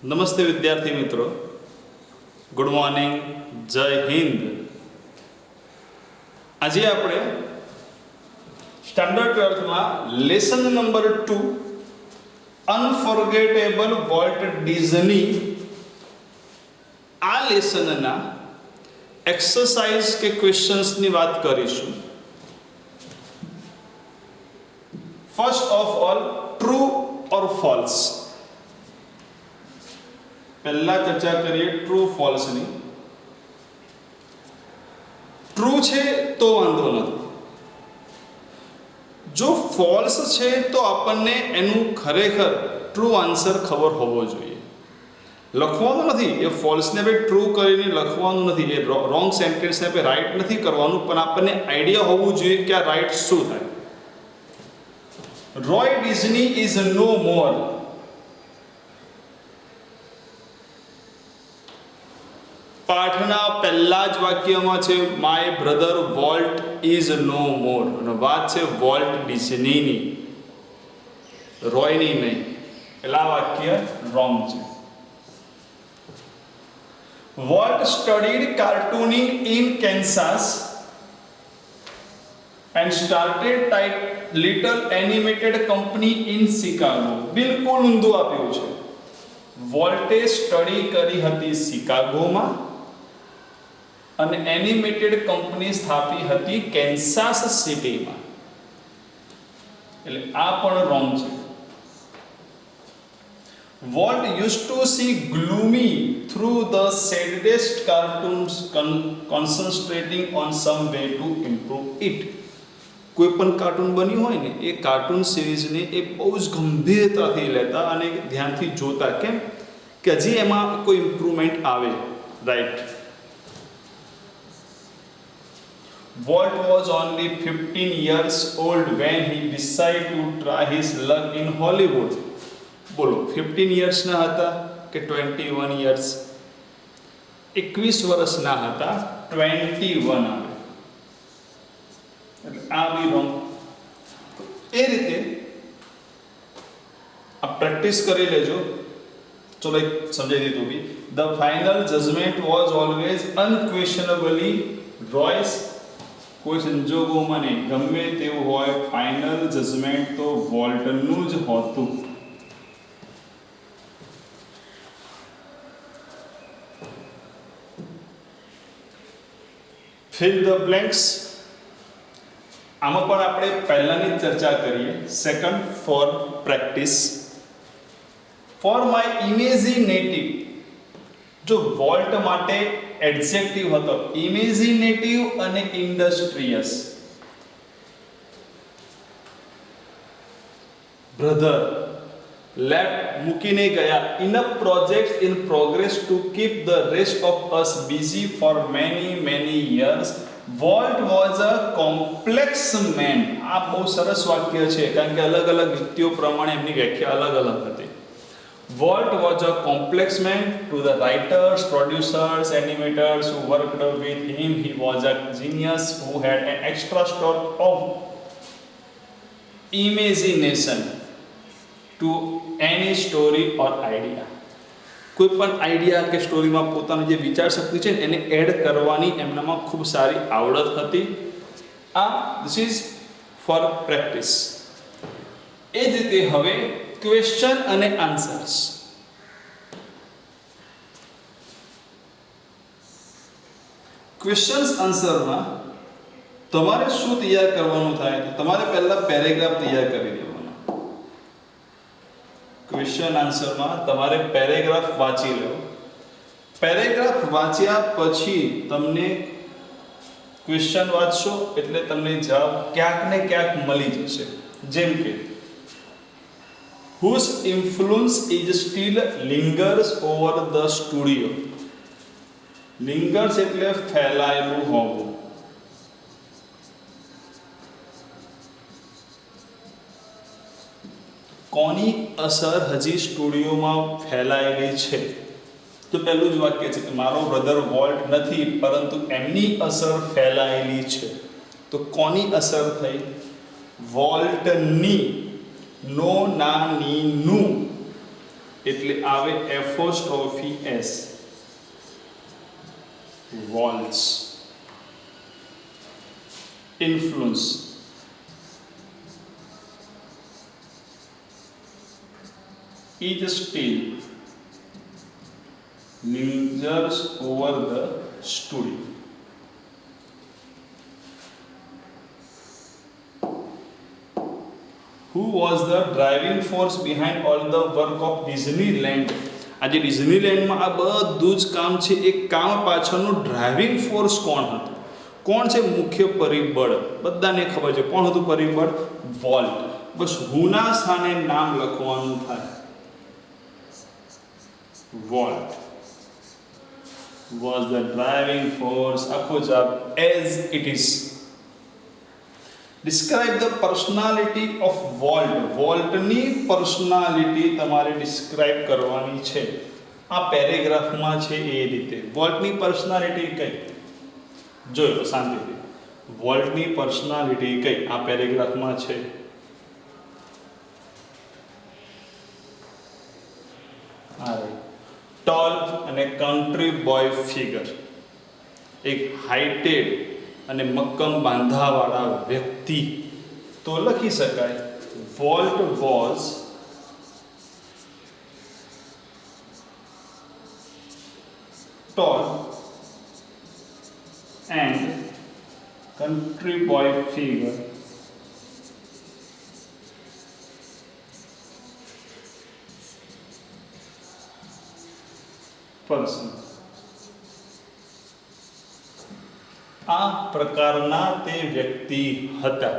નમસ્તે વિદ્યાર્થી મિત્રો, ગુડ મોર્નિંગ, જય હિન્દ. આજે આપણે સ્ટાન્ડર્ડ 12માં lesson number 2 unforgettable Walt Disney આ લેસનના એક્સરસાઇઝ કે ક્વેશ્ચન્સની વાત કરીશું. First of all, true or false. पहला चर्चा करिए ट्रू फॉल्स ની. ट्रू છે તો વાંધો નથી, જો ફોલ્સ છે તો આપણને એનું ખરેખર ટ્રુ આન્સર ખબર હોવો જોઈએ. લખવાનું નથી, એ ફોલ્સને બે ટ્રુ કરીને લખવાનું નથી, એ રોંગ સેન્ટેન્સને બે રાઈટ નથી કરવાનું, પણ આપણને આઈડિયા હોવું જોઈએ કે આ રાઈટ શું થાય. Roy Disney is no more. પાઠના પહેલા જ વાક્યમાં છે my brother Walt is no more, અને વાત છે વોલ્ટ ડિઝનીની, રોયની નહીં. પહેલા વાક્ય રોંગ છે. Walt studied cartooning in Kansas and started type little animated company in Chicago. બિલકુલ ઊંધું આપ્યું છે. વોલ્ટે સ્ટડી કરી હતી શિકાગોમાં અને એનિમેટેડ કંપની સ્થાપી હતી કેન્સાસ સિટીમાં, એટલે આ પણ રોંગ છે. Walt use to see gloomy through the saddest cartoons concentrating on some way to improve it. કોઈ પણ કાર્ટૂન બન્યું હોય ને, એ કાર્ટૂન સિરીઝને એ બહુ જ ગંભીરતાથી લેતા અને ધ્યાનથી જોતા, કેમ કે હજી એમાં કોઈ ઇમ્પ્રુવમેન્ટ આવે. Right. Walt was only 15 years old when he decided to try his luck in Hollywood. બોલો, 15 yearsના હતા કે 21 years? 21 વર્ષના હતા, 21 આવે, એટલે આ બી રોંગ. એ રીતે આ પ્રેક્ટિસ કરી લેજો. ચલો એક સમજાવી દીધું બી. The final judgment was always unquestionably Roy's. કોઈ સંજોગોમાં નહીં, ગમે તેવું હોય, ફાઇનલ જજમેન્ટ તો વોલ્ટનું જ હોતું. Fill the blanks. આમાં પણ આપણે પહેલાની ચર્ચા કરીએ. Second, for practice. For my imaginative. જો વોલ્ટ માટે એડજેક્ટિવ હતો ઇમેજિનેટિવ અને ઇન્ડસ્ટ્રીયસ. બ્રધર લેફ્ટ મૂકીને ગયા enough projects in progress to keep the rest of us busy for many years. Walt was a complex man. આ બહુ સરસ વાક્ય છે, કારણ કે અલગ અલગ વ્યક્તિઓ પ્રમાણે એમની વ્યાખ્યા અલગ અલગ હતી. Walt was a complex man to the writers, producers, animators who worked with him. He was a genius who had an extra stroke of imagination to any story or idea. કોઈ પણ આઈડિયા કે સ્ટોરીમાં પોતાની જે વિચાર શક્તિ છે એને add કરવાની એમનામાં ખૂબ સારી આવડત હતી. આ ધીસ ઇઝ ફોર પ્રેક્ટિસ. એ જ રીતે હવે ક્વેશ્ચન અને આન્સર્સ. ક્વેશ્ચન્સ આન્સરમાં તમારે શું તૈયાર કરવાનું થાય? તો તમારે પહેલા પેરેગ્રાફ તૈયાર કરી દેવાનો. ક્વેશ્ચન આન્સરમાં તમારે પેરેગ્રાફ વાંચી લો. પેરેગ્રાફ વાંચ્યા પછી તમને ક્વેશ્ચન વાંચશો એટલે તમને જવાબ ક્યાંક ને ક્યાંક મળી જશે. જેમ કે whose influence is still lingers over the studio. Lingers એટલે ફેલાયેલું હોવું. કોની અસર હજી સ્ટુડિયોમાં ફેલાયેલી છે? તો પહેલું જ વાક્ય છે કે મારો બ્રધર વોલ્ટ નથી, પરંતુ એમની અસર ફેલાયેલી છે. તો કોની અસર થઈ? વોલ્ટની. નો ના ની નું એટલે આવે apostrophe S, Walt's. Influence, is still lingers over the studio. Who was the driving force behind all the work of Disneyland? આજે ડિઝનીલેન્ડમાં આ બધું જ કામ છે, એ કામ પાછળનું ડ્રાઇવિંગ ફોર્સ કોણ હતું? કોણ છે મુખ્ય પરિબળ? બધાને ખબર છે કોણ હતું પરિબળ? વોલ્ટ. બસ હુના સ્થાને નામ લખવાનું થાય. Walt was the driving force. આખો જવાબ as it is. Describe the personality of Walt. વોલ્ટની પર્સનાલિટી તમારે ડિસ્ક્રાઇબ કરવાની છે. આ પેરેગ્રાફમાં છે એ રીતે. વોલ્ટની પર્સનાલિટી કઈ જોયો શાંતિથી. વોલ્ટની પર્સનાલિટી કઈ આ પેરેગ્રાફમાં છે. ટોલ અને કન્ટ્રી બોય ફિગર, એક હાઇટેડ અને મક્કમ બાંધાવાળા વ્યક્તિ. તો લખી શકાય volt was tall and country boy figure person. આ પ્રકારના તે વ્યક્તિ હતા.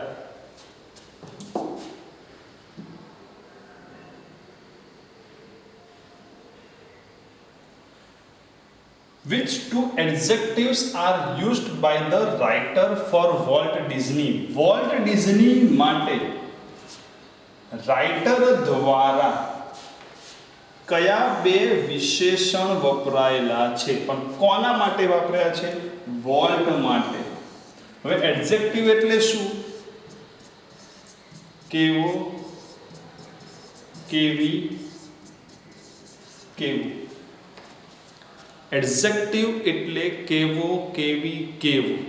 Which two adjectives are used by the writer for Walt Disney? Walt Disney માટે રાઇટર દ્વારા કયા બે વિશેષણ વપરાયેલા છે? પણ કોના માટે વાપર્યા છે? વોલ્ટ માટે. હવે એડજેક્ટિવ એટલે શું? કેવો, કેવી, કેવું. એડજેક્ટિવ એટલે કેવો, કેવી, કેવું.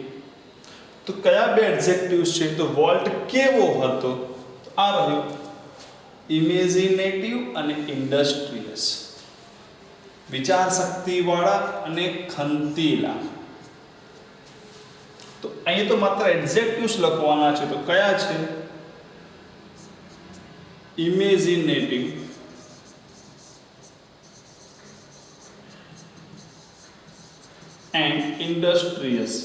તો કયા બે એડજેક્ટિવ્સ છે? તો વોલ્ટ કેવો હતો, આ રહ્યું. ઇમેજિનેટિવ અને ઇન્ડસ્ટ્રીયસ, વિચાર શક્તિવાળા અને ખંતીલા. તો અહીં તો માત્ર એડજેક્ટિવ્સ લખવાના છે. તો કયા છે? Imaginative and ઇન્ડસ્ટ્રીયસ.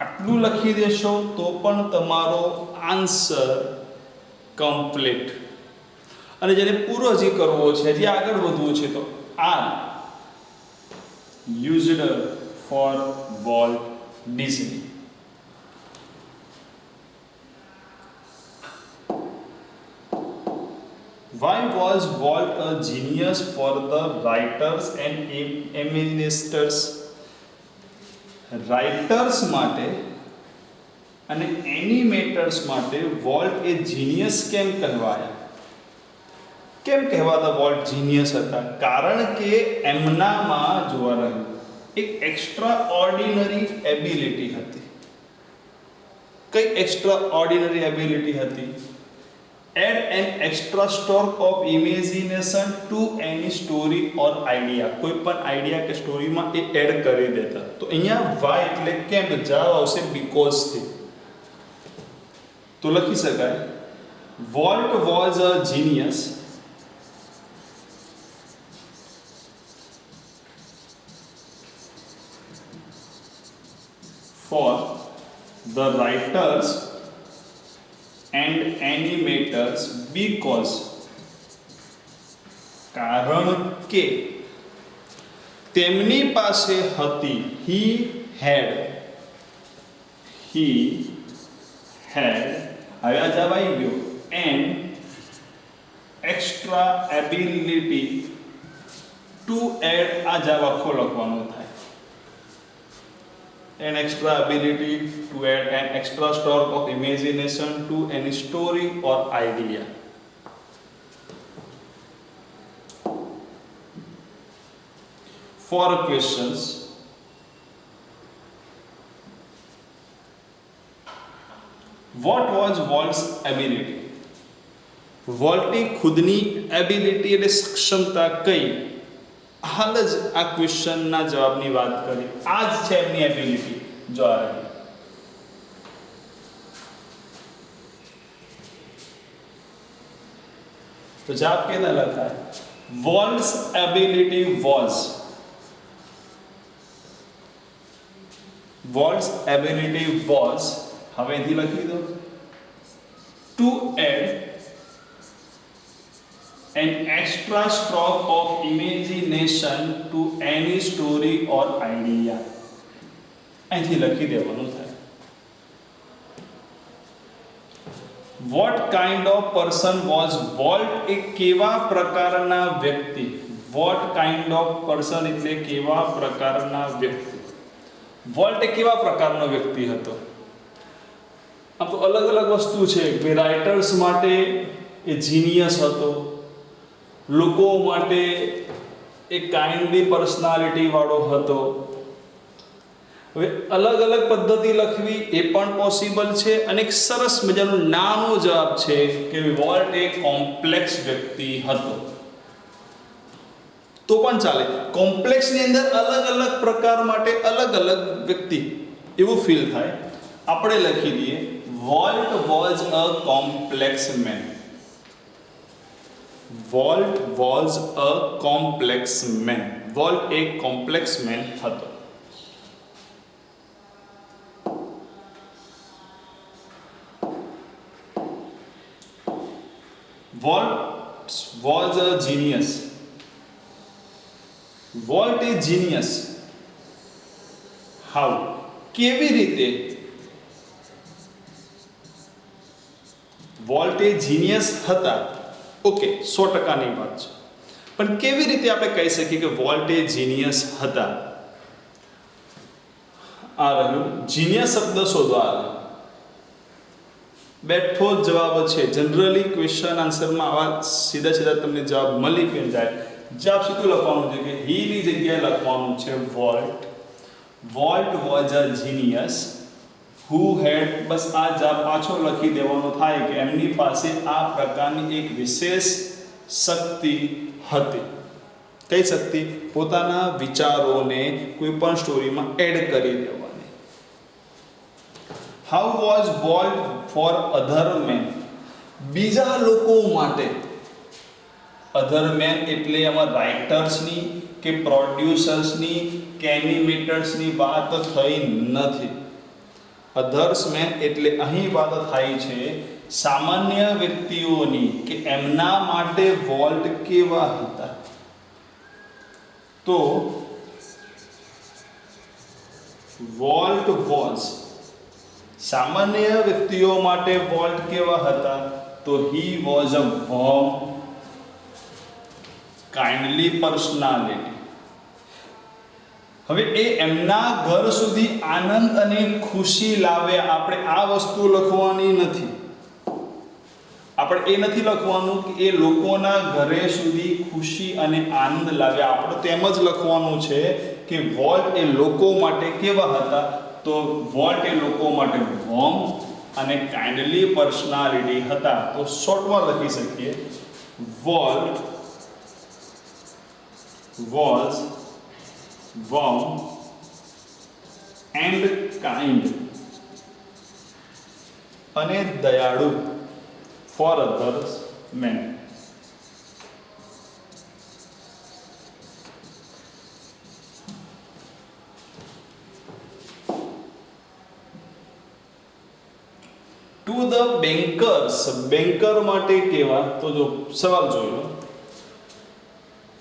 આટલું લખી દેશો તો પણ તમારો આન્સર કમ્પ્લીટ. અને જેને પૂરો હજી કરવો છે, હજી આગળ વધવું છે, તો are used four Walt Disney. Why was Walt a genius for the writers and imaginators? Writers માટે અને એનિમેટર્સ માટે વોલ્ટ એ જીનિયસ કેમ કહેવાયા? કેમ કહેવાતા વોલ્ટ જીનિયસ હતા? કારણ કે એમનામાં જોવા રહ્યું એક એક્સ્ટ્રા ઓર્ડિનરી એબિલિટી હતી. કઈ એક્સ્ટ્રા ઓર્ડિનરી એબિલિટી હતી? Add an extra stroke of imagination to any story or idea. કોઈ પણ આઈડિયા કે સ્ટોરીમાં એ એડ કરી દેતા. તો અહીંયા વાય એટલે કેમ? જવાબ આવશે બીકોઝ થી. તો લખી શકાય volt was a genius for the writers and animators because કારણ કે તેમની પાસે હતી he had હવે આ જવાબ આવી ગયો and extra ability to add. આ જવાબ આખો લખવાનો થાય an extra ability to add an extra stroke of imagination to any story or idea. For questions, what was Walt's ability? વોલ્ટની ખુદની એબિલિટી એટલે સક્ષમતા કઈ? હાલ જ આ ક્વેશ્ચનના જવાબની વાત કરી. આ જ છે એમની એબિલિટી. જો આ રહી. તો જવાબ કેના લખાય? વોલ્ટ's ability was. Walt's ability was, હવે અહીંથી લખી દો, to add an extra stroke of imagination to any story or idea. અહીંથી લખી દેવાનું થાય. What kind of person was Walt? એ કેવા પ્રકારના વ્યક્તિ? What kind of person એટલે કેવા પ્રકારના વ્યક્તિ? વોલ્ટ એ કેવા પ્રકારનો વ્યક્તિ હતો? આમ તો અલગ અલગ વસ્તુ છે કે રાઇટર્સ માટે એ જીનિયસ હતો, લોકો માટે એ કાઇન્ડલી પર્સનાલિટી વાળો હતો. હવે અલગ અલગ પદ્ધતિ લખવી એ પણ પોસિબલ છે અને એક સરસ મજાનું નાનો જવાબ છે કે વોલ્ટ એ કોમ્પ્લેક્સ વ્યક્તિ હતો. તો પણ ચાલે. કોમ્પ્લેક્સની અંદર અલગ અલગ પ્રકાર માટે અલગ અલગ વ્યક્તિ એવું ફીલ થાય. આપણે લખી દઈએ Walt was a complex man. Walt was a complex man. Walt એક કોમ્પ્લેક્સ મેન હતો. Walt was a genius. Walt a genius. How? કેવી રીતે? વોલ્ટ એ જીનિયસ હતા. ઓકે, 100%ની વાત છે. પણ કેવી રીતે આપણે કહી શકીએ કે વોલ્ટ એ જીનિયસ હતા? આ રહ્યું જીનિયસ શબ્દ શોધવા. બેઠો જ જવાબ છે. જનરલી ક્વેશ્ચન આન્સરમાં આવા સીધા સીધા તમને જવાબ મળી પણ જાય. જવાબ સીધું લખવાનું છે કે હી ની જગ્યાએ લખવાનું છે Walt. Walt was a genius who had. બસ આ જવાબ પાછો લખી દેવાનો થાય કે એમની પાસે આ પ્રકારની એક વિશેષ શક્તિ હતી. કઈ શક્તિ? પોતાના વિચારોને કોઈ પણ સ્ટોરીમાં એડ કરી દેવાની. How was Walt for other men? બીજા લોકો માટે. અધર મેન એટલે એમાં રાઇટર્સની કે પ્રોડ્યુસર્સની કે એનિમેટર્સની વાત થઈ નથી. અધર્સ મેન એટલે અહીં વાત થાય છે સામાન્ય વ્યક્તિઓની કે એમના માટે વોલ્ટ કેવા હતા. તો વોલ્ટ વોઝ સામાન્ય વ્યક્તિઓ માટે વોલ્ટ કેવા હતા? તો he was a warm kindly personality. હવે એ એમના ઘર સુધી આનંદ અને ખુશી લાવે. આપણે આ વસ્તુ લખવાની નથી. આપણે એ નથી લખવાનું કે એ લોકોના ઘરે સુધી ખુશી અને આનંદ લાવે. આપણે તેમ જ લખવાનું છે કે વોલ્ટ એ લોકો માટે કેવા હતા? તો વોલ્ટ એ લોકો માટે વોર્મ અને કાઇન્ડલી પર્સનાલિટી હતા. તો શોર્ટમાં લખી શકીએ volt was warm and kind અને દયાળુ for others men. To the bankers. Banker માટે કેવા? તો જો સવાલ જોઈ લો.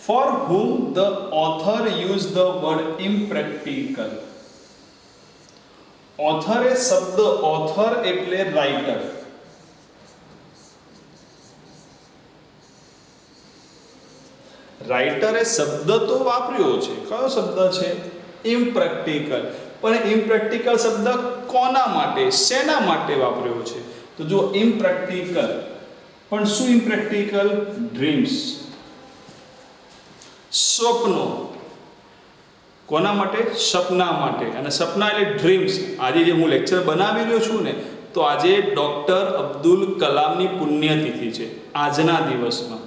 For whom the author used the word impractical. Author એ શબ્દ, author એટલે રાઇટર. રાઇટરે શબ્દ તો વાપર્યો છે. કયો શબ્દ છે? ઇમ્પ્રેક્ટિકલ. પણ ઇમ્પ્રેક્ટિકલ શબ્દ કોના માટે, શેના માટે વાપર્યો છે? તો જો ઇમ્પ્રેક્ટિકલ, પણ શું ઇમ્પ્રેક્ટિકલ? ડ્રીમ્સ, સ્વપ્નો. કોના માટે? સપના માટે. અને સપના એટલે ડ્રીમ્સ. આજે જે હું લેક્ચર બનાવી રહ્યો છું ને, તો આજે ડૉક્ટર અબ્દુલ કલામની પુણ્યતિથિ છે આજના દિવસમાં.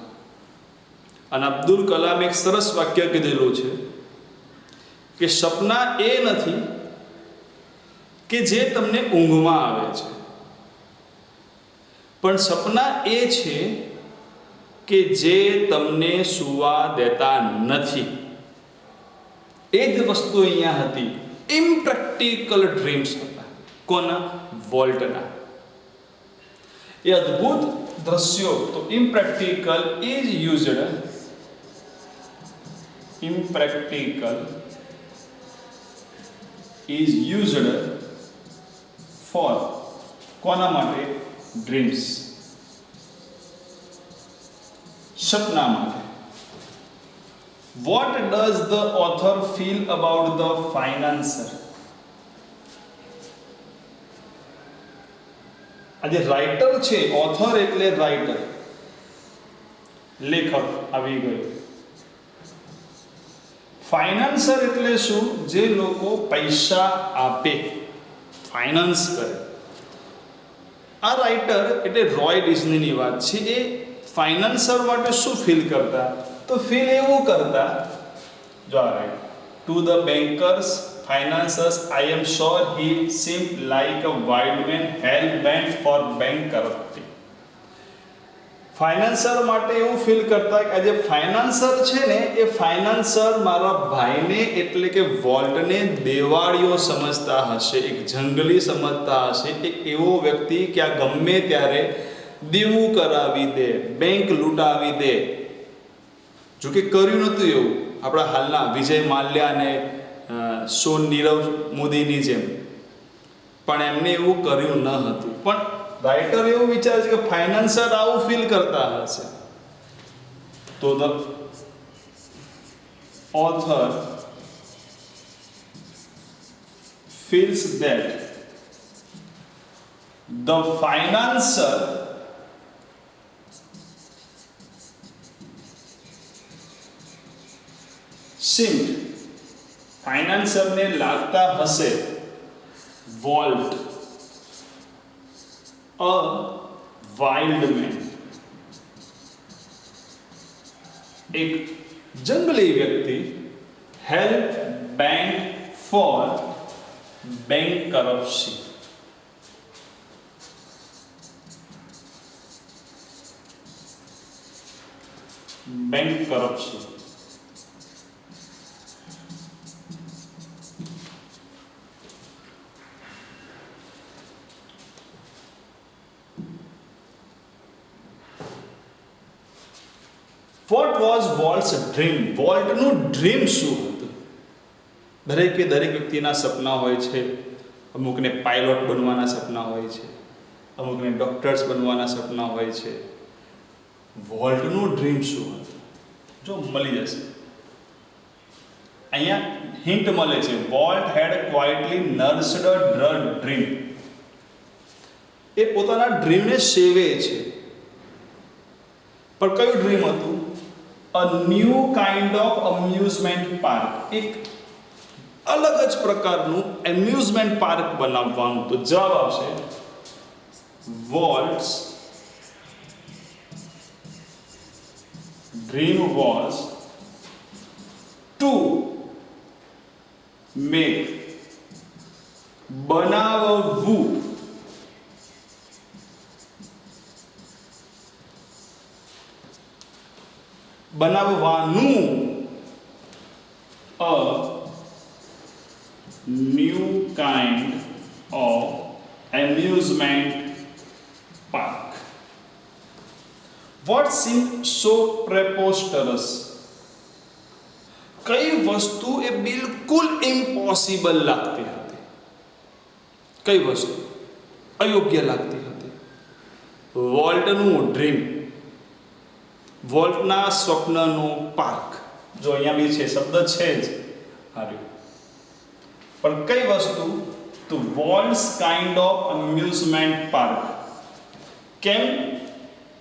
અને અબ્દુલ કલામે એક સરસ વાક્ય કીધેલું છે કે સપના એ નથી કે જે તમને ઊંઘમાં આવે છે, પણ સપના એ છે કે જે તમને સૂવા દેતા નથી. એ જ વસ્તુ અહીંયા હતી. ઇમ્પ્રેક્ટિકલ ડ્રીમ્સ હતા. કોના? વોલ્ટના. એ અદ્ભુત દ્રશ્યો. તો impractical is used, impractical is used four, કોના માટે? ડ્રીમ્સ, સપના માટે. What does the author feel about the financer? આજે રાઇટર છે, ઓથર એટલે રાઇટર, લેખક આવી ગયો. ફાઇનાન્સર એટલે શું? જે લોકો પૈસા આપે, ફાઇનાન્સ કરે. આ રાઇટર એટલે રોય ડિઝનીની વાત છે. એ ફાઇનાન્સર માટે શું ફીલ કરતા? તો ફીલ એવું કરતા, જો આ right, to the bankers financiers I am sure he seemed like a wild man hell bent for bankruptcy. Financier માટે એવું ફીલ કરતા કે આજે ફાઇનાન્સર છે ને, એ ફાઇનાન્સર મારા ભાઈને એટલે કે વોલ્ટને દેવાળીઓ સમજતા હશે, એક જંગલી સમજતા હશે, એક એવો વ્યક્તિ કે આ ગમે ત્યારે દેવું કરાવી દે, બેંક લૂંટાવી દે. જોકે કર્યું નહોતું એવું આપણા હાલના વિજય માલ્યા અને નીરવ મોદીની જેમ, પણ એમને એવું કર્યું ન હતું. પણ રાઇટર એવું વિચારે છે કે ફાઇનાન્સર આવું ફીલ કરતા હશે. તો the author feels that the financer seemed, ફાઇનાન્સરને લાગતા હશે, વોલ્ટ અ વાઇલ્ડ મેન, એક જંગલી વ્યક્તિ, help bank for bankruptcy. Bankruptcy. What was Walt's dream? વોલ્ટનું ડ્રીમ શું હતું? દરેકે દરેક વ્યક્તિના સપના હોય છે. અમુકને પાયલોટ બનવાના સપના હોય છે, અમુકને ડોક્ટર્સ બનવાના સપના હોય છે. વોલ્ટનું ડ્રીમ શું હતું? જો મળી જશે અહીંયા હિન્ટ મળે છે. Walt had quietly nursed a dream. એ પોતાના ડ્રીમને સેવે છે. પણ કયું ડ્રીમ હતું? A new kind of amusement park. એક અલગ જ પ્રકારનું એમ્યુઝમેન્ટ પાર્ક બનાવવાનું. તો જવાબ આવશે વોલ્ટ્સ dream was to make, બનાવવું, બનાવવાનું, a new kind of amusement park. What seemed so preposterous? કઈ વસ્તુ એ બિલકુલ ઇમ્પોસિબલ લાગતી હતી? કઈ વસ્તુ અયોગ્ય લાગતી હતી? વોલ્ટનું ડ્રીમ, વોલ્ટના સ્વપ્નનું પાર્ક. જો અહીંયા બી છે, શબ્દ છે જ. પણ કઈ વસ્તુ? તો walls kind of amusement park. કેમ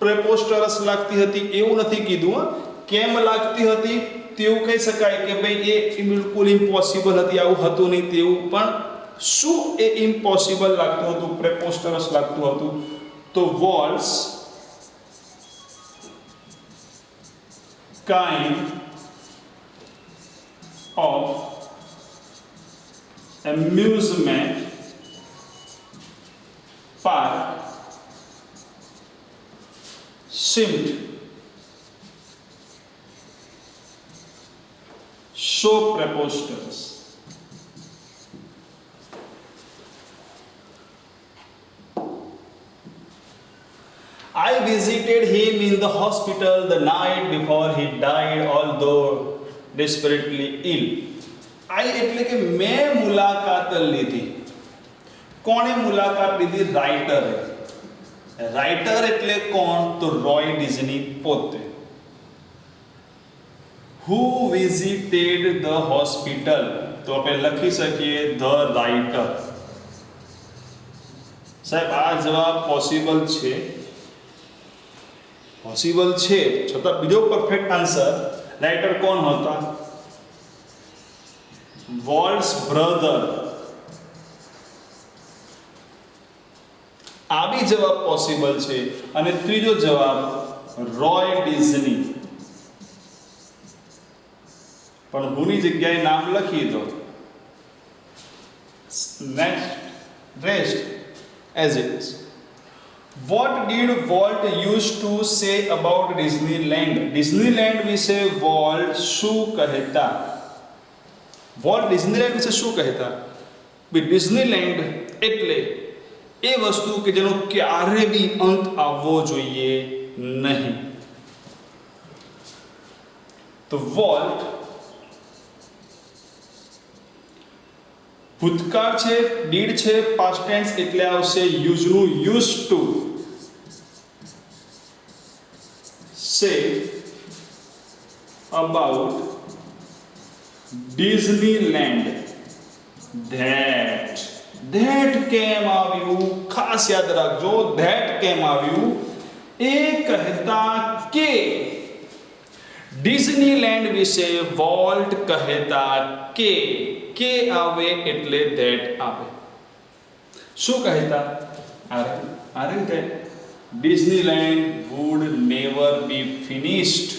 પ્રેપોસ્ટરસ લાગતી હતી એવું નથી કીધું, કેમ લાગતી હતી તેવું કહી શકાય કે ભાઈ એ બિલકુલ ઇમ્પોસિબલ હતી, આવું હતું નહીં તેવું. પણ શું એ ઇમ્પોસિબલ લાગતું હતું, પ્રેપોસ્ટરસ લાગતું હતું? તો walls kind of amusement park seemed so preposterous. I visited him in the hospital the night before he died, although desperately ill. આઈ એટલે કે મેં મુલાકાત લીધી. કોણે મુલાકાત લીધી? રાઇટરે. રાઇટર એટલે કોણ? તો રોય ડિઝની પોતે. Who visited the hospital? તો આપણે લખી શકીએ ધ રાઇટર. સાહેબ આ જવાબ પોસિબલ છે, પોસિબલ છે, છતાં બીજો પરફેક્ટ આન્સર રાઇટર કોણ હતા? Walls brother. આ બી જવાબ પોસિબલ છે. અને ત્રીજો જવાબ રોય ડિઝની. પણ હુની જગ્યાએ નામ લખી દો. Next rest as it is. What did Walt used to say about Disneyland? Disneyland વિશે વોલ્ટ શું કહેતા? વોલ્ટ ડિઝનીલેન્ડ વિશે શું કહેતા? ડિઝનીલેન્ડ એટલે એ વસ્તુ કે જેનો ક્યારે બી અંત આવવો જોઈએ નહીં. તો વોલ્ટ ભૂતકાળ છે, ડીડ છે, પાસ્ટ ટેન્સ એટલે આવશે યુઝનું use to say about Disneyland. That કેમ આવ્યું? ખાસ યાદ રાખજો, that કેમ આવ્યું? એ કહેતા કે ડિઝનીલેન્ડ વિશે વોલ્ટ કહેતા કે આવે એટલે that આવે. શું કહેતા? are that Disneyland would never be finished.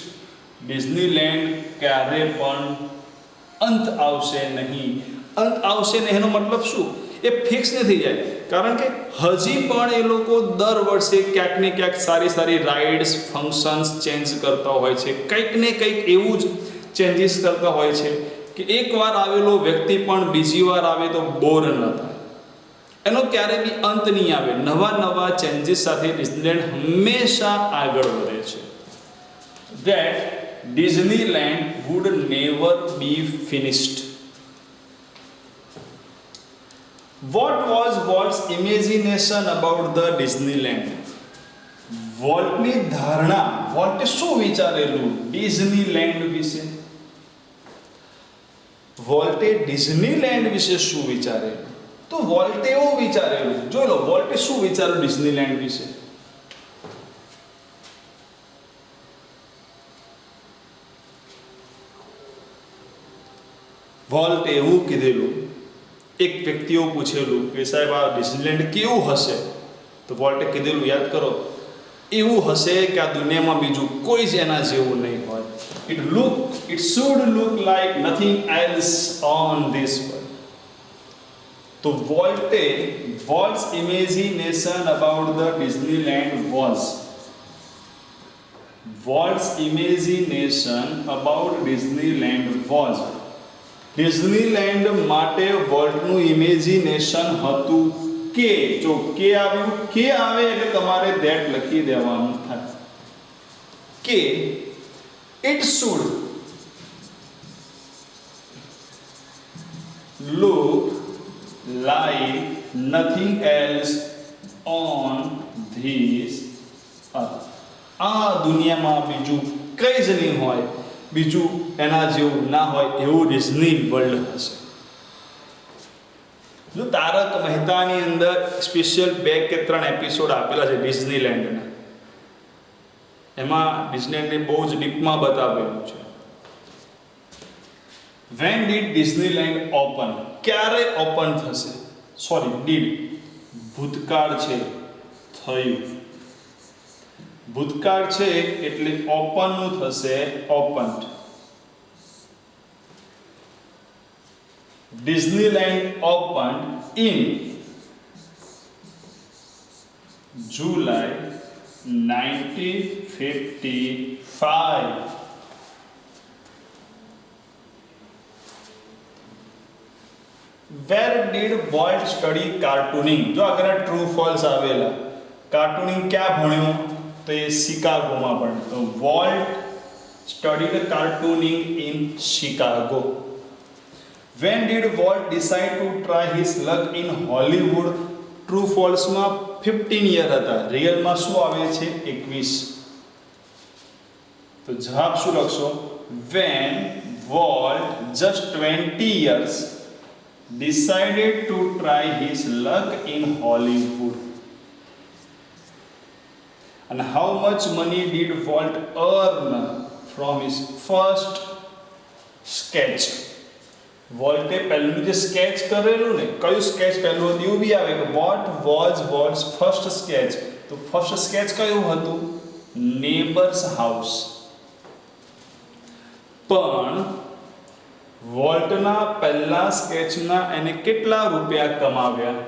Disneyland ક્યારે પણ અંત આવશે નહીં. અંત આવશે નહીં એનો મતલબ શું? એ ફિક્સ નથી જાય, કારણ કે હજી પણ એ લોકો દર વર્ષે ક્યાંક ને ક્યાંક સારી સારી રાઇડ્સ, ફંક્શન્સ ચેન્જ કરતા હોય છે. કંઈક ને કંઈક એવું જ ચેન્જીસ કરતા હોય છે કે એકવાર આવેલો વ્યક્તિ પણ બીજી વાર આવે તો બોર ન થાય. એનો ક્યારે બી અંત નહીં આવે. નવા નવા ચેન્જીસ સાથે ડિઝનીલેન્ડ હંમેશા આગળ વધે છે. That Disneyland would never be finished. What was Walt's imagination about the Disneyland? વોલ્ટની ધારણા, વોલ્ટે શું વિચારેલું ડિઝનીલેન્ડ વિશે? વોલ્ટે ડિઝનીલેન્ડ વિશે શું વિચારેલું? તો વોલ્ટે એવું વિચારેલું, જોઈ લો વોલ્ટે શું વિચાર્યું ડિઝનીલેન્ડ વિશે. વોલ્ટે એવું કીધેલું, એક વ્યક્તિઓ પૂછેલું કે સાહેબ આ ડિઝનીલેન્ડ કેવું હશે? તો વોલ્ટે કીધેલું, યાદ કરો, એવું હશે કે આ દુનિયામાં બીજું કોઈ જ એના જેવું નહીં હોય. It should look like nothing else on this world. તો Walt's imagination about the Disneyland was Disneyland માટે વોલ્ટનું ઇમેજિનેશન હતું કે, જો કે આવ્યું, કે આવે એટલે તમારે that લખી દેવાનું થાય કે it should look like nothing else on this earth. આ દુનિયામાં બીજું કંઈ જ નહીં હોય, બીજું એના જેવું ના હોય એવું ડિઝની વર્લ્ડ હશે. જો તારક મહેતાની અંદર સ્પેશિયલ 2 કે 3 એપિસોડ આપેલા છે ડિઝનીલેન્ડના, એમાં ડિઝનીલેન્ડને બહુ જ ડીપમાં બતાવેલું છે. When did Disneyland open? ક્યારે ઓપન થશે? સોરી, ડીડ ભૂતકાળ છે, થયું. ભૂતકાળ છે એટલે ઓપનનું થશે opened. Disneyland opened in July 1955. Where did Walt study cartooning? જો આગળ ટ્રુ ફોલ્સ આવેલા. કાર્ટૂનિંગ ક્યાં ભણ્યો? તો એ શિકાગોમાં ભણ્યો. તો volt studied cartooning in Chicago. When did Walt decide to try his luck in Hollywood? True ફોલ્સમાં 15 યર હતા, રિયલમાં શું આવે છે? 21. તો જવાબ શું લખશો? When Walt just 20 years decided to try his luck in Hollywood. And how much money did Walt earn from his first sketch? વોલ્ટે પહેલું જે સ્કેચ કરેલું ને, કયું સ્કેચ પહેલું હતું એવું બી આવે કે વોટ વોઝ વોલ્ટ્સ ફર્સ્ટ સ્કેચ. તો ફર્સ્ટ સ્કેચ કયું હતું? Neighbours house. પણ વોલ્ટના પહેલા સ્કેચના એને કેટલા રૂપિયા કમાવ્યા?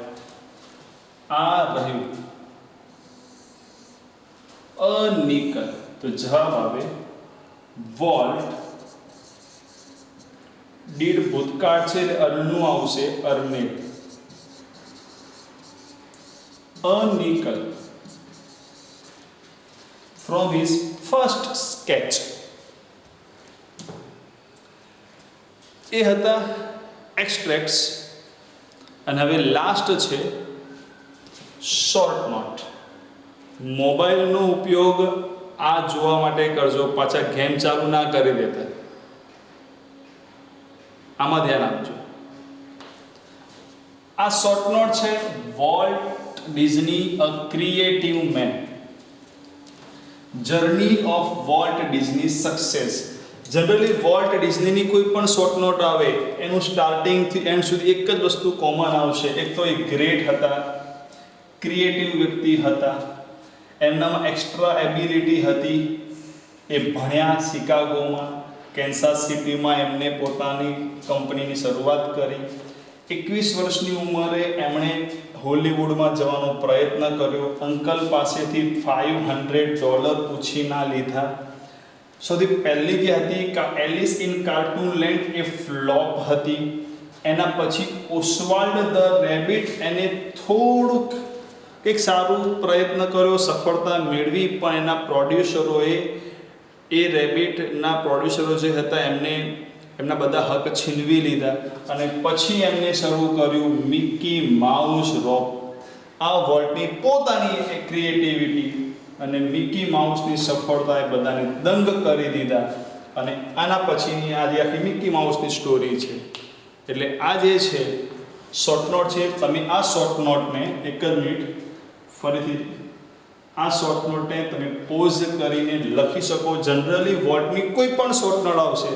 આ રહ્યું અનિકલ. તો જવાબ આવે વોલ્ટ ડીડ ભૂતકાળ છે એટલે અર્નનું આવશે, earned. અનિકલ from his first sketch. એ હતા એક્સ્ટ્રેક્ટ્સ. અને હવે લાસ્ટ છે શોર્ટ નોટ. મોબાઈલનો ઉપયોગ આ જોવા માટે કરજો, પાછા ગેમ ચાલુ ના કરી દેતા. આમાં ધ્યાન આપજો. આ શોર્ટ નોટ છે Walt Disney a creative man. Journey of Walt Disney success. Generally Walt ડિઝનીની કોઈ પણ શોર્ટ નોટ આવે એનું સ્ટાર્ટિંગથી એન્ડ સુધી એક જ વસ્તુ કોમન આવશે. એક તો એ ગ્રેટ હતા, ક્રિએટિવ વ્યક્તિ હતા, એમનામાં એક્સ્ટ્રા એબિલિટી હતી, એ ભણ્યા શિકાગોમાં, કેન્સાસ સિટીમાં એમને પોતાની કંપનીની શરૂઆત કરી. 21 વર્ષની ઉંમરે એમણે હોલિવૂડમાં જવાનો પ્રયત્ન કર્યો. અંકલ પાસેથી $500 પૂછીના લીધા. સૌથી પહેલી જે હતી એલિસ ઇન કાર્ટૂન લેન્ડ, એ ફ્લોપ હતી. એના પછી ઓસ્વાલ્ડ ધ રેબિટ, એને થોડુંક કંઈક સારું પ્રયત્ન કર્યો, સફળતા મેળવી, પણ એના પ્રોડ્યુસરોએ એ રેબિટના પ્રોડ્યુસરો જે હતા એમને એમના બધા હક છીનવી લીધા. અને પછી એમને શરૂ કર્યું મિકી માઉસ રોપ. આ વોલ્ટની પોતાની એક ક્રિએટિવિટી અને મિકી માઉસની સફળતા એ બધાને દંગ કરી દીધા. અને આના પછીની આ જે આખી મિકી માઉસની સ્ટોરી છે. એટલે આ જે છે શોર્ટ નોટ છે. તમે આ શોર્ટ નોટને એક જ મિનિટ ફરીથી આ શોર્ટ નોટને તમે પોઝ કરીને લખી શકો. જનરલી વોલ્ટની કોઈ પણ શોર્ટ નોટ આવશે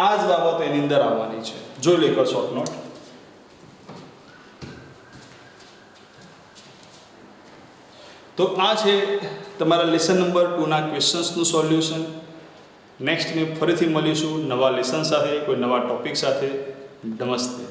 આ જ બાબતો એની અંદર આવવાની છે. જોઈ લો એક શોર્ટ નોટ. તો આ છે તમારા લેસન નંબર 2ના ક્વેશ્ચન્સનું સોલ્યુશન. નેક્સ્ટ મેં ફરીથી મળીશું નવા લેસન સાથે, કોઈ નવા ટોપિક સાથે. નમસ્તે.